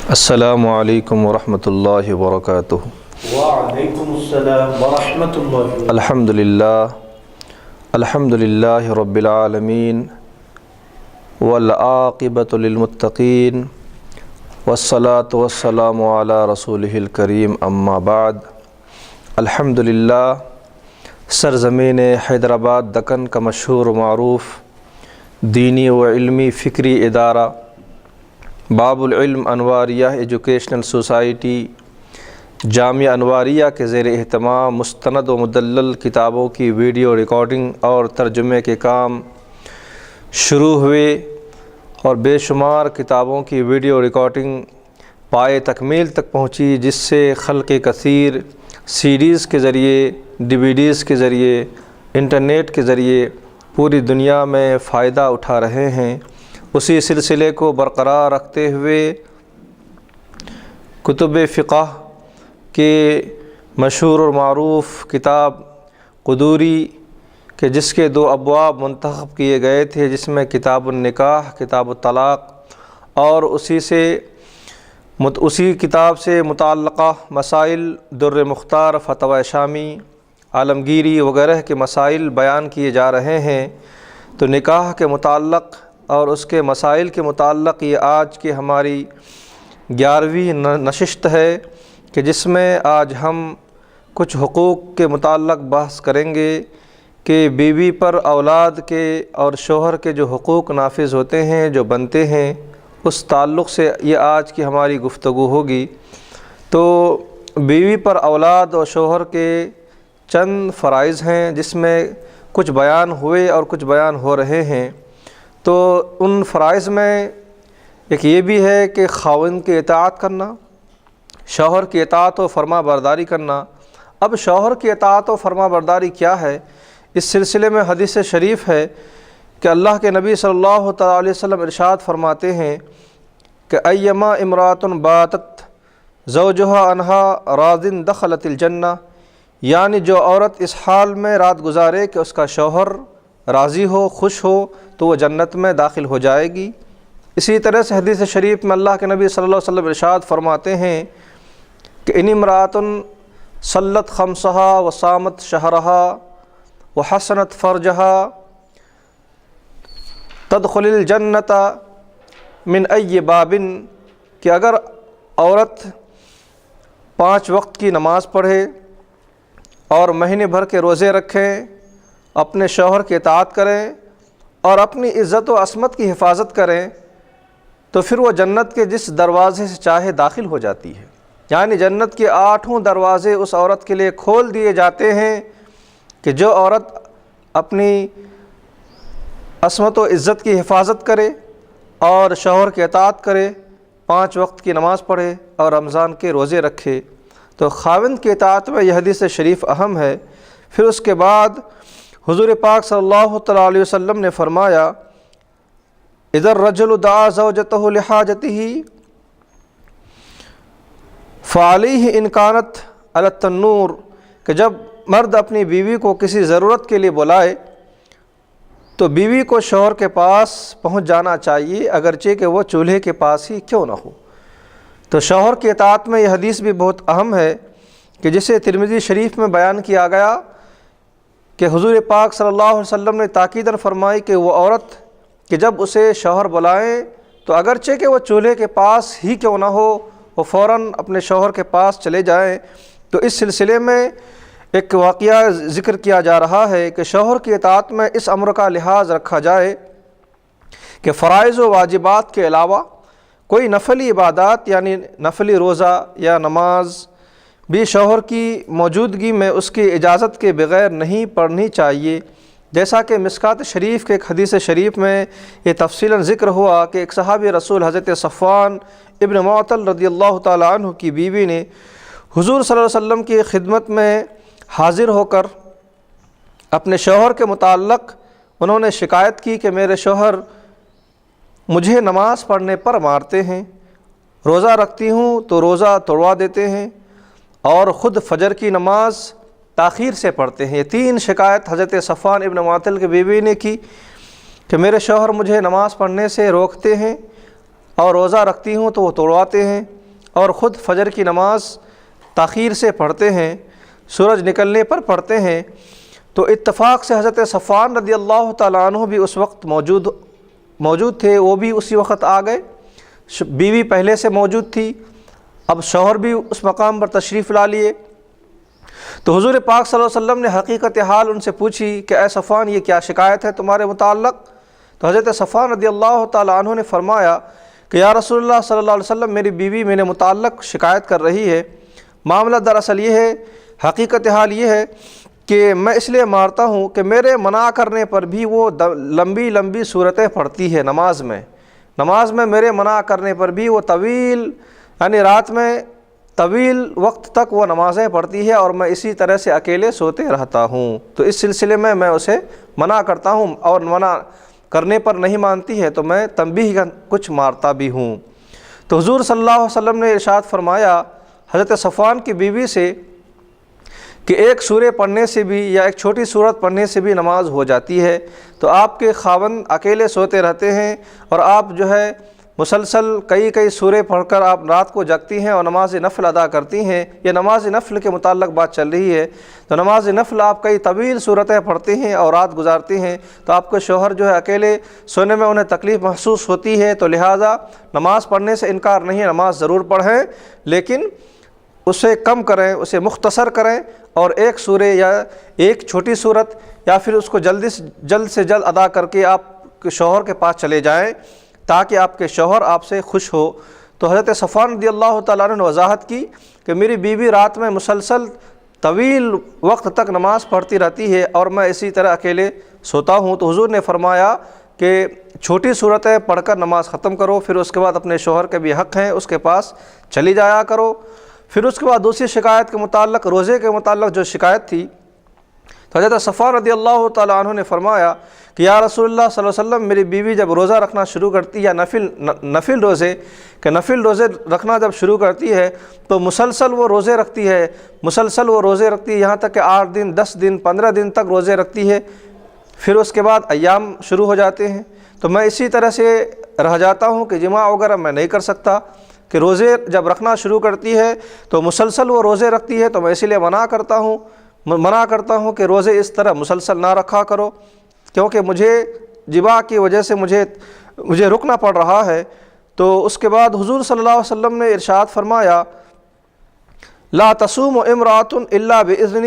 السلام علیکم ورحمۃ اللہ وبرکاتہ۔ وعلیکم السلام ورحمۃ اللہ۔ الحمد للہ رب العالمین والعاقبۃ للمتقین والصلاة والسلام علی رسولہ الکریم اما بعد۔ الحمد للہ سرزمین حیدرآباد دکن کا مشہور و معروف دینی و علمی فکری ادارہ باب العلم انواریہ ایجوکیشنل سوسائٹی جامعہ انواریہ کے زیر اہتمام مستند و مدلل کتابوں کی ویڈیو ریکارڈنگ اور ترجمے کے کام شروع ہوئے اور بے شمار کتابوں کی ویڈیو ریکارڈنگ پائے تکمیل تک پہنچی، جس سے خلق کثیر سیڈیز کے ذریعے، ڈی وی ڈیز کے ذریعے، انٹرنیٹ کے ذریعے پوری دنیا میں فائدہ اٹھا رہے ہیں۔ اسی سلسلے کو برقرار رکھتے ہوئے کتب فقہ کے مشہور اور معروف کتاب قدوری کے جس کے 2 ابواب منتخب کیے گئے تھے، جس میں کتاب النکاح، کتاب الطلاق اور اسی کتاب سے متعلقہ مسائل در مختار، فتوی شامی، عالمگیری وغیرہ کے مسائل بیان کیے جا رہے ہیں۔ تو نکاح کے متعلق اور اس کے مسائل کے متعلق یہ آج کی ہماری 11ویں نشست ہے کہ جس میں آج ہم کچھ حقوق کے متعلق بحث کریں گے کہ بیوی پر اولاد کے اور شوہر کے جو حقوق نافذ ہوتے ہیں، جو بنتے ہیں، اس تعلق سے یہ آج کی ہماری گفتگو ہوگی۔ تو بیوی پر اولاد اور شوہر کے چند فرائض ہیں، جس میں کچھ بیان ہوئے اور کچھ بیان ہو رہے ہیں۔ تو ان فرائض میں ایک یہ بھی ہے کہ خاوند کی اطاعت کرنا، شوہر کی اطاعت و فرما برداری کرنا۔ اب شوہر کی اطاعت و فرما برداری کیا ہے؟ اس سلسلے میں حدیث شریف ہے کہ اللہ کے نبی صلی اللہ تعالیٰ علیہ وسلم ارشاد فرماتے ہیں کہ ایما امرات باتت زوجہا عنہا راض دخلت الجنہ، یعنی جو عورت اس حال میں رات گزارے کہ اس کا شوہر راضی ہو، خوش ہو، تو وہ جنت میں داخل ہو جائے گی۔ اسی طرح سے حدیث شریف میں اللہ کے نبی صلی اللہ علیہ وسلم ارشاد فرماتے ہیں کہ ان امرات صلت خمسہا وصامت شہرہا وحسنت فرجہا تدخل الجنت من ای باب، کہ اگر عورت 5 وقت کی نماز پڑھے اور مہینے بھر کے روزے رکھیں، اپنے شوہر کی اطاعت کریں اور اپنی عزت و عصمت کی حفاظت کریں، تو پھر وہ جنت کے جس دروازے سے چاہے داخل ہو جاتی ہے۔ یعنی جنت کے 8 دروازے اس عورت کے لیے کھول دیے جاتے ہیں کہ جو عورت اپنی عصمت و عزت کی حفاظت کرے اور شوہر کی اطاعت کرے، 5 وقت کی نماز پڑھے اور رمضان کے روزے رکھے۔ تو خاوند کی اطاعت میں یہ حدیث شریف اہم ہے۔ پھر اس کے بعد حضور پاک صلی اللہ تعالیٰ علیہ وسلم نے فرمایا اذا الرجل دعا زوجته لحاجته فعليه ان كانت على التنور، کہ جب مرد اپنی بیوی کو کسی ضرورت کے لیے بلائے تو بیوی کو شوہر کے پاس پہنچ جانا چاہیے، اگرچہ کہ وہ چولہے کے پاس ہی کیوں نہ ہو۔ تو شوہر کی اطاعت میں یہ حدیث بھی بہت اہم ہے کہ جسے ترمذی شریف میں بیان کیا گیا کہ حضور پاک صلی اللہ علیہ وسلم نے تاکیداً فرمائی کہ وہ عورت کہ جب اسے شوہر بلائیں تو اگرچہ کہ وہ چولہے کے پاس ہی کیوں نہ ہو، وہ فوراً اپنے شوہر کے پاس چلے جائیں۔ تو اس سلسلے میں ایک واقعہ ذکر کیا جا رہا ہے کہ شوہر کی اطاعت میں اس امر کا لحاظ رکھا جائے کہ فرائض و واجبات کے علاوہ کوئی نفلی عبادات یعنی نفلی روزہ یا نماز بھی شوہر کی موجودگی میں اس کی اجازت کے بغیر نہیں پڑھنی چاہیے، جیسا کہ مشکوٰۃ شریف کے ایک حدیث شریف میں یہ تفصیلاً ذکر ہوا کہ ایک صحابی رسول حضرت صفوان ابن معطل رضی اللہ تعالیٰ عنہ کی بیوی نے حضور صلی اللہ علیہ وسلم کی خدمت میں حاضر ہو کر اپنے شوہر کے متعلق انہوں نے شکایت کی کہ میرے شوہر مجھے نماز پڑھنے پر مارتے ہیں، روزہ رکھتی ہوں تو روزہ توڑوا دیتے ہیں، اور خود فجر کی نماز تاخیر سے پڑھتے ہیں۔ یہ 3 شکایت حضرت صفوان ابن معطل کی بیوی نے کی کہ میرے شوہر مجھے نماز پڑھنے سے روکتے ہیں اور روزہ رکھتی ہوں تو وہ توڑواتے ہیں۔ اور خود فجر کی نماز تاخیر سے پڑھتے ہیں، سورج نکلنے پر پڑھتے ہیں، تو اتفاق سے حضرت صفوان رضی اللہ تعالیٰ عنہ بھی اس وقت موجود تھے، وہ بھی اسی وقت آ گئے۔ بیوی پہلے سے موجود تھی، اب شوہر بھی اس مقام پر تشریف لا لیے۔ تو حضور پاک صلی اللہ علیہ وسلم نے حقیقت حال ان سے پوچھی کہ اے صفوان، یہ کیا شکایت ہے تمہارے متعلق؟ تو حضرت صفوان رضی اللہ تعالیٰ عنہ نے فرمایا کہ یا رسول اللہ صلی اللہ علیہ وسلم، میری بیوی میرے متعلق شکایت کر رہی ہے۔ معاملہ دراصل یہ ہے، حقیقت حال یہ ہے کہ میں اس لیے مارتا ہوں کہ میرے منع کرنے پر بھی وہ لمبی لمبی صورتیں پڑھتی ہے نماز میں میرے منع کرنے پر بھی وہ طویل، یعنی رات میں طویل وقت تک وہ نمازیں پڑھتی ہے، اور میں اسی طرح سے اکیلے سوتے رہتا ہوں۔ تو اس سلسلے میں اسے منع کرتا ہوں، اور منع کرنے پر نہیں مانتی ہے تو میں تنبیہ کا کچھ مارتا بھی ہوں۔ تو حضور صلی اللہ علیہ وسلم نے ارشاد فرمایا حضرت صفوان کی بیوی سے کہ ایک سورہ پڑھنے سے بھی یا ایک چھوٹی سورت پڑھنے سے بھی نماز ہو جاتی ہے۔ تو آپ کے خاوند اکیلے سوتے رہتے ہیں، اور آپ جو ہے مسلسل کئی سورے پڑھ کر آپ رات کو جگتی ہیں اور نماز نفل ادا کرتی ہیں۔ یہ نماز نفل کے متعلق بات چل رہی ہے۔ تو نماز نفل آپ کئی طویل صورتیں پڑھتے ہیں اور رات گزارتے ہیں، تو آپ کے شوہر جو ہے اکیلے سونے میں انہیں تکلیف محسوس ہوتی ہے، تو لہٰذا نماز پڑھنے سے انکار نہیں ہے، نماز ضرور پڑھیں، لیکن اسے کم کریں، اسے مختصر کریں، اور ایک سورہ یا ایک چھوٹی صورت یا پھر اس کو جلد سے جلد ادا کر کے آپ کے شوہر کے پاس چلے جائیں تاکہ آپ کے شوہر آپ سے خوش ہو۔ تو حضرت صفوان رضی اللہ تعالیٰ عنہ نے وضاحت کی کہ میری بیوی رات میں مسلسل طویل وقت تک نماز پڑھتی رہتی ہے اور میں اسی طرح اکیلے سوتا ہوں۔ تو حضور نے فرمایا کہ چھوٹی صورتیں پڑھ کر نماز ختم کرو، پھر اس کے بعد اپنے شوہر کے بھی حق ہیں اس کے پاس چلی جایا کرو۔ پھر اس کے بعد دوسری شکایت کے متعلق، روزے کے متعلق جو شکایت تھی، تو حضرت صفوان رضی اللہ تعالیٰ عنہ نے فرمایا کہ یا رسول اللہ صلی اللہ علیہ وسلم، میری بیوی جب روزہ رکھنا شروع کرتی ہے، یا نفل روزے رکھنا جب شروع کرتی ہے تو مسلسل وہ روزے رکھتی ہے، یہاں تک کہ 8 دن 10 دن 15 دن تک روزے رکھتی ہے۔ پھر اس کے بعد ایام شروع ہو جاتے ہیں، تو میں اسی طرح سے رہ جاتا ہوں کہ جماع وغیرہ میں نہیں کر سکتا، کہ روزے جب رکھنا شروع کرتی ہے تو مسلسل وہ روزے رکھتی ہے، تو میں اسی لیے منع کرتا ہوں کہ روزے اس طرح مسلسل نہ رکھا کرو، کیونکہ مجھے جماع کی وجہ سے مجھے رکنا پڑ رہا ہے۔ تو اس کے بعد حضور صلی اللہ علیہ وسلم نے ارشاد فرمایا لا تصوم امرأة الا باذن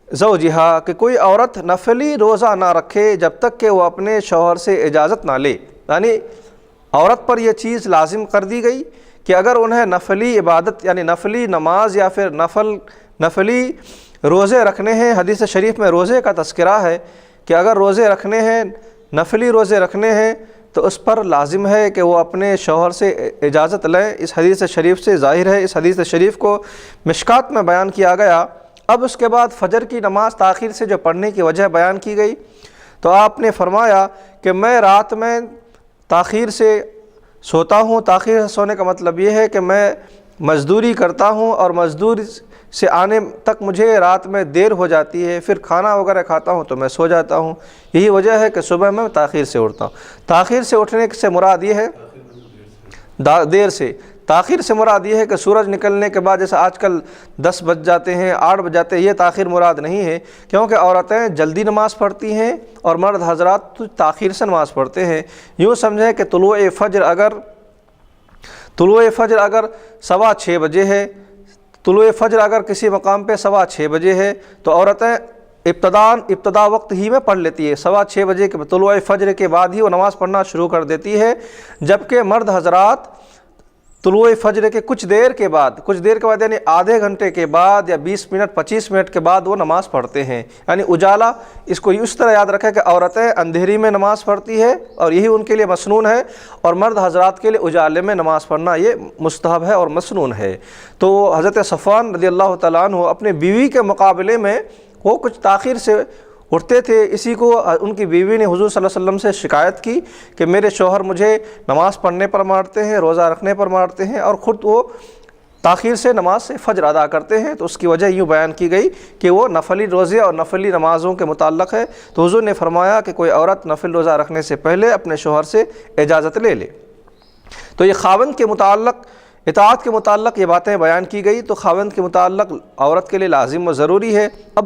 زوجها، کہ کوئی عورت نفلی روزہ نہ رکھے جب تک کہ وہ اپنے شوہر سے اجازت نہ لے۔ یعنی عورت پر یہ چیز لازم کر دی گئی کہ اگر انہیں نفلی عبادت یعنی نفلی نماز یا پھر نفلی روزے رکھنے ہیں، حدیث شریف میں روزے کا تذکرہ ہے کہ اگر روزے رکھنے ہیں، نفلی روزے رکھنے ہیں، تو اس پر لازم ہے کہ وہ اپنے شوہر سے اجازت لیں۔ اس حدیث شریف سے ظاہر ہے، اس حدیث شریف کو مشکات میں بیان کیا گیا۔ اب اس کے بعد فجر کی نماز تاخیر سے جو پڑھنے کی وجہ بیان کی گئی، تو آپ نے فرمایا کہ میں رات میں تاخیر سے سوتا ہوں۔ تاخیر سے سونے کا مطلب یہ ہے کہ میں مزدوری کرتا ہوں اور مزدوری سے آنے تک مجھے رات میں دیر ہو جاتی ہے، پھر کھانا وغیرہ کھاتا ہوں تو میں سو جاتا ہوں۔ یہی وجہ ہے کہ صبح میں تاخیر سے اٹھتا ہوں۔ تاخیر سے اٹھنے سے مراد یہ ہے دیر سے، تاخیر سے مراد یہ ہے کہ سورج نکلنے کے بعد، جیسے آج کل 10 بج جاتے ہیں 8 بج جاتے ہیں، یہ تاخیر مراد نہیں ہے، کیونکہ عورتیں جلدی نماز پڑھتی ہیں اور مرد حضرات تاخیر سے نماز پڑھتے ہیں۔ یوں سمجھیں کہ طلوع فجر اگر 6:15 بجے ہے، طلوع فجر اگر کسی مقام پہ 6:15 بجے ہے تو عورتیں ابتدا وقت ہی میں پڑھ لیتی ہے، 6:15 بجے کے طلوع فجر کے بعد ہی وہ نماز پڑھنا شروع کر دیتی ہے، جبکہ مرد حضرات طلوع فجر کے کچھ دیر کے بعد یعنی آدھے گھنٹے کے بعد یا 20 منٹ 25 منٹ کے بعد وہ نماز پڑھتے ہیں۔ یعنی اجالا، اس کو اس طرح یاد رکھیں کہ عورتیں اندھیری میں نماز پڑھتی ہے اور یہی ان کے لیے مسنون ہے، اور مرد حضرات کے لیے اجالے میں نماز پڑھنا یہ مستحب ہے اور مسنون ہے۔ تو حضرت صفوان رضی اللہ تعالیٰ عنہ اپنے بیوی کے مقابلے میں وہ کچھ تاخیر سے اٹھتے تھے۔ اسی کو ان کی بیوی نے حضور صلی اللہ علیہ وسلم سے شکایت کی کہ میرے شوہر مجھے نماز پڑھنے پر مارتے ہیں، روزہ رکھنے پر مارتے ہیں، اور خود وہ تاخیر سے نماز سے فجر ادا کرتے ہیں۔ تو اس کی وجہ یوں بیان کی گئی کہ وہ نفلی روزے اور نفلی نمازوں کے متعلق ہے۔ تو حضور نے فرمایا کہ کوئی عورت نفل روزہ رکھنے سے پہلے اپنے شوہر سے اجازت لے لے۔ تو یہ خاوند کے متعلق اطاعت کے متعلق یہ باتیں بیان کی گئی، تو خاوند کے متعلق عورت کے لیے لازم و ضروری ہے۔ اب